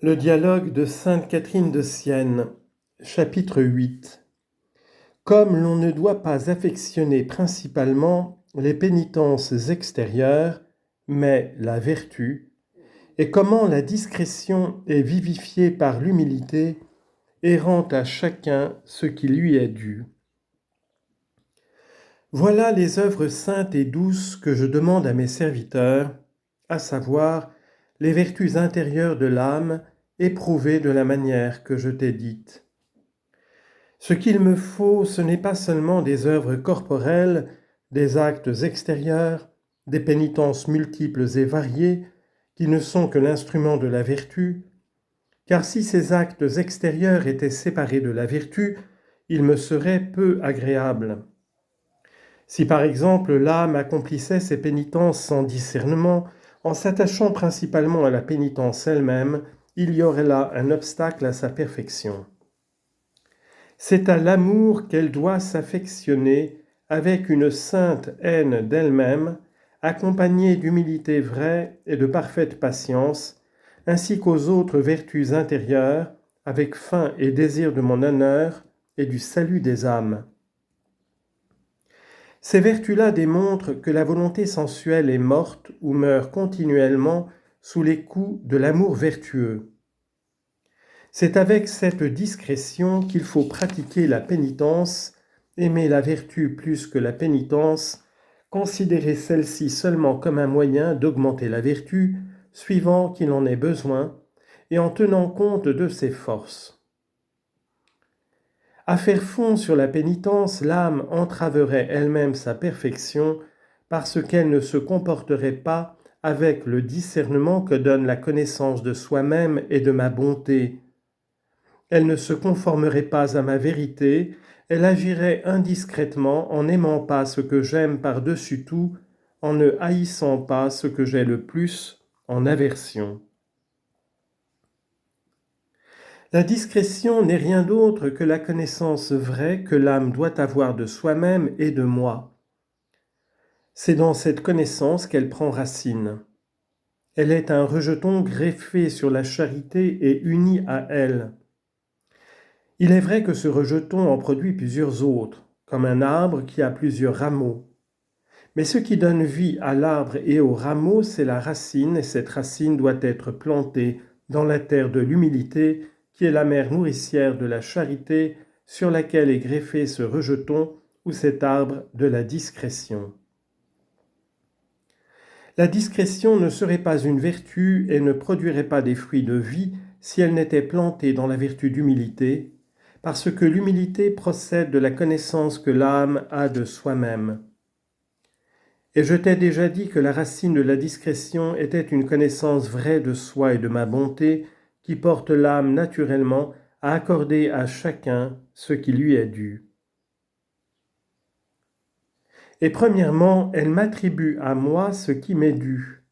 Le dialogue de sainte Catherine de Sienne, chapitre 8. Comme l'on ne doit pas affectionner principalement les pénitences extérieures, mais la vertu, et comment la discrétion est vivifiée par l'humilité et rend à chacun ce qui lui est dû. Voilà les œuvres saintes et douces que je demande à mes serviteurs, à savoir les vertus intérieures de l'âme éprouvées de la manière que je t'ai dite. Ce qu'il me faut, ce n'est pas seulement des œuvres corporelles, des actes extérieurs, des pénitences multiples et variées, qui ne sont que l'instrument de la vertu, car si ces actes extérieurs étaient séparés de la vertu, ils me seraient peu agréables. Si par exemple l'âme accomplissait ses pénitences sans discernement, en s'attachant principalement à la pénitence elle-même, il y aurait là un obstacle à sa perfection. C'est à l'amour qu'elle doit s'affectionner avec une sainte haine d'elle-même, accompagnée d'humilité vraie et de parfaite patience, ainsi qu'aux autres vertus intérieures, avec faim et désir de mon honneur et du salut des âmes. Ces vertus-là démontrent que la volonté sensuelle est morte ou meurt continuellement sous les coups de l'amour vertueux. C'est avec cette discrétion qu'il faut pratiquer la pénitence, aimer la vertu plus que la pénitence, considérer celle-ci seulement comme un moyen d'augmenter la vertu, suivant qu'il en ait besoin, et en tenant compte de ses forces. À faire fond sur la pénitence, l'âme entraverait elle-même sa perfection parce qu'elle ne se comporterait pas avec le discernement que donne la connaissance de soi-même et de ma bonté. Elle ne se conformerait pas à ma vérité, elle agirait indiscrètement en n'aimant pas ce que j'aime par-dessus tout, en ne haïssant pas ce que j'ai le plus, en aversion. La discrétion n'est rien d'autre que la connaissance vraie que l'âme doit avoir de soi-même et de moi. C'est dans cette connaissance qu'elle prend racine. Elle est un rejeton greffé sur la charité et uni à elle. Il est vrai que ce rejeton en produit plusieurs autres, comme un arbre qui a plusieurs rameaux. Mais ce qui donne vie à l'arbre et aux rameaux, c'est la racine, et cette racine doit être plantée dans la terre de l'humilité, qui est la mère nourricière de la charité, sur laquelle est greffé ce rejeton ou cet arbre de la discrétion. La discrétion ne serait pas une vertu et ne produirait pas des fruits de vie si elle n'était plantée dans la vertu d'humilité, parce que l'humilité procède de la connaissance que l'âme a de soi-même. Et je t'ai déjà dit que la racine de la discrétion était une connaissance vraie de soi et de ma bonté qui porte l'âme naturellement à accorder à chacun ce qui lui est dû. Et premièrement, elle m'attribue à moi ce qui m'est dû.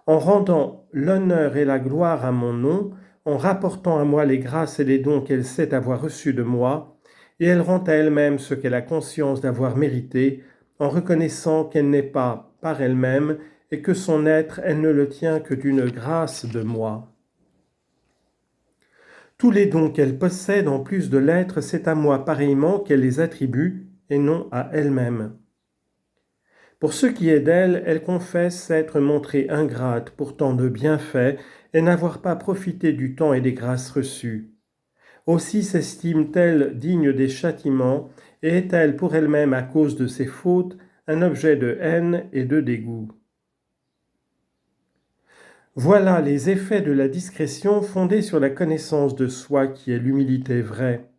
En rendant l'honneur et la gloire à mon nom, en rapportant à moi les grâces et les dons qu'elle sait avoir reçus de moi, et elle rend à elle-même ce qu'elle a conscience d'avoir mérité, en reconnaissant qu'elle n'est pas par elle-même et que son être, elle ne le tient que d'une grâce de moi. Tous les dons qu'elle possède en plus de l'être, c'est à moi pareillement qu'elle les attribue et non à elle-même. Pour ce qui est d'elle, elle confesse s'être montrée ingrate pour tant de bienfaits et n'avoir pas profité du temps et des grâces reçues. Aussi s'estime-t-elle digne des châtiments et est-elle pour elle-même, à cause de ses fautes, un objet de haine et de dégoût. Voilà les effets de la discrétion fondée sur la connaissance de soi qui est l'humilité vraie.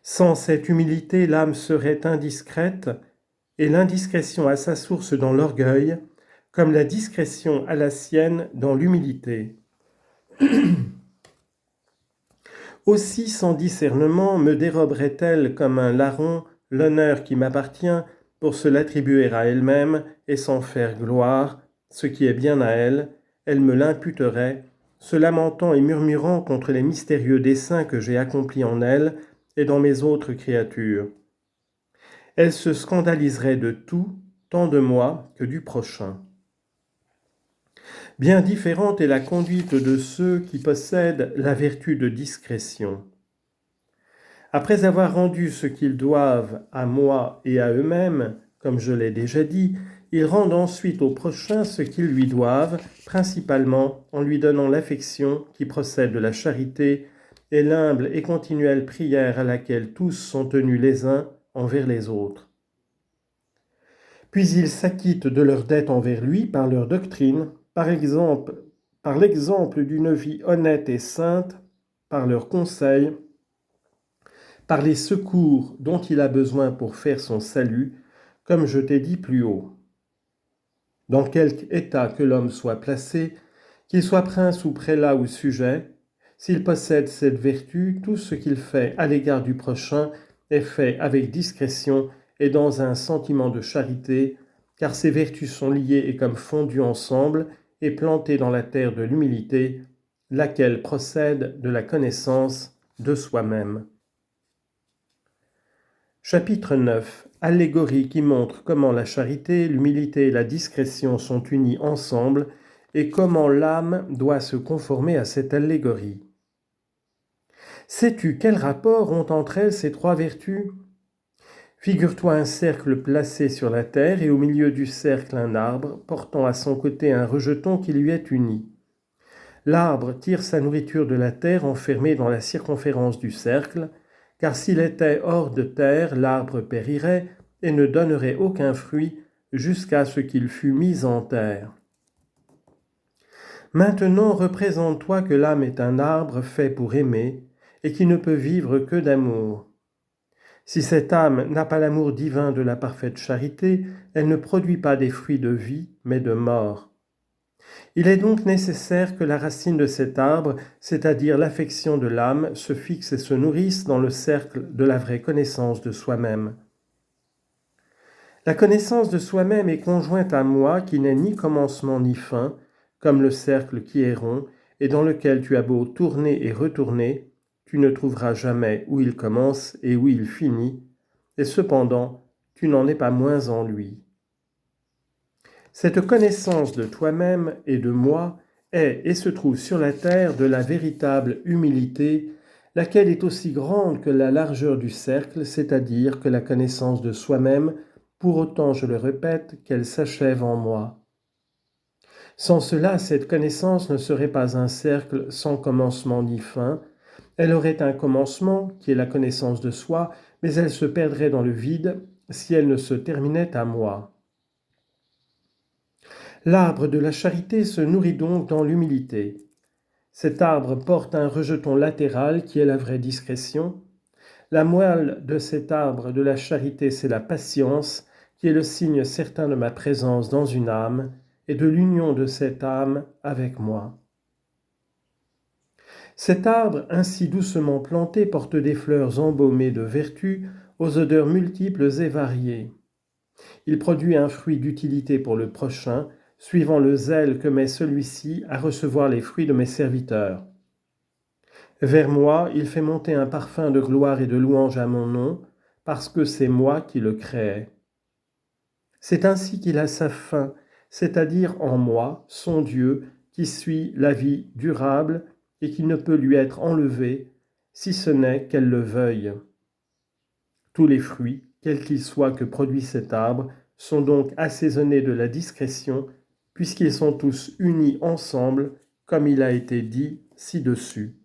Sans cette humilité, l'âme serait indiscrète, et l'indiscrétion a sa source dans l'orgueil, comme la discrétion a la sienne dans l'humilité. Aussi sans discernement me déroberait-elle comme un larron l'honneur qui m'appartient pour se l'attribuer à elle-même et s'en faire gloire, ce qui est bien à elle, elle me l'imputerait, se lamentant et murmurant contre les mystérieux desseins que j'ai accomplis en elle et dans mes autres créatures. Elle se scandaliserait de tout, tant de moi que du prochain. Bien différente est la conduite de ceux qui possèdent la vertu de discrétion. Après avoir rendu ce qu'ils doivent à moi et à eux-mêmes, comme je l'ai déjà dit, ils rendent ensuite au prochain ce qu'ils lui doivent, principalement en lui donnant l'affection qui procède de la charité et l'humble et continuelle prière à laquelle tous sont tenus les uns envers les autres. Puis ils s'acquittent de leur dette envers lui par leur doctrine, par l'exemple d'une vie honnête et sainte, par leurs conseils, par les secours dont il a besoin pour faire son salut, comme je t'ai dit plus haut. Dans quelque état que l'homme soit placé, qu'il soit prince ou prélat ou sujet, s'il possède cette vertu, tout ce qu'il fait à l'égard du prochain est fait avec discrétion et dans un sentiment de charité, car ces vertus sont liées et comme fondues ensemble et plantées dans la terre de l'humilité, laquelle procède de la connaissance de soi-même. Chapitre 9. Allégorie qui montre comment la charité, l'humilité et la discrétion sont unies ensemble et comment l'âme doit se conformer à cette allégorie. Sais-tu quel rapport ont entre elles ces trois vertus ? Figure-toi un cercle placé sur la terre et au milieu du cercle un arbre portant à son côté un rejeton qui lui est uni. L'arbre tire sa nourriture de la terre enfermée dans la circonférence du cercle, car s'il était hors de terre, l'arbre périrait et ne donnerait aucun fruit jusqu'à ce qu'il fût mis en terre. Maintenant, représente-toi que l'âme est un arbre fait pour aimer et qui ne peut vivre que d'amour. Si cette âme n'a pas l'amour divin de la parfaite charité, elle ne produit pas des fruits de vie, mais de mort. Il est donc nécessaire que la racine de cet arbre, c'est-à-dire l'affection de l'âme, se fixe et se nourrisse dans le cercle de la vraie connaissance de soi-même. La connaissance de soi-même est conjointe à moi qui n'est ni commencement ni fin, comme le cercle qui est rond, et dans lequel tu as beau tourner et retourner, tu ne trouveras jamais où il commence et où il finit, et cependant tu n'en es pas moins en lui. Cette connaissance de toi-même et de moi est et se trouve sur la terre de la véritable humilité, laquelle est aussi grande que la largeur du cercle, c'est-à-dire que la connaissance de soi-même, pour autant, je le répète, qu'elle s'achève en moi. Sans cela, cette connaissance ne serait pas un cercle sans commencement ni fin. Elle aurait un commencement, qui est la connaissance de soi, mais elle se perdrait dans le vide si elle ne se terminait à moi. L'arbre de la charité se nourrit donc dans l'humilité. Cet arbre porte un rejeton latéral qui est la vraie discrétion. La moelle de cet arbre de la charité, c'est la patience, qui est le signe certain de ma présence dans une âme et de l'union de cette âme avec moi. Cet arbre, ainsi doucement planté, porte des fleurs embaumées de vertu, aux odeurs multiples et variées. Il produit un fruit d'utilité pour le prochain, suivant le zèle que met celui-ci à recevoir les fruits de mes serviteurs. Vers moi, il fait monter un parfum de gloire et de louange à mon nom, parce que c'est moi qui le créai. C'est ainsi qu'il a sa fin, c'est-à-dire en moi, son Dieu, qui suit la vie durable et qui ne peut lui être enlevé, si ce n'est qu'elle le veuille. Tous les fruits, quels qu'ils soient que produit cet arbre, sont donc assaisonnés de la discrétion, puisqu'ils sont tous unis ensemble, comme il a été dit ci-dessus.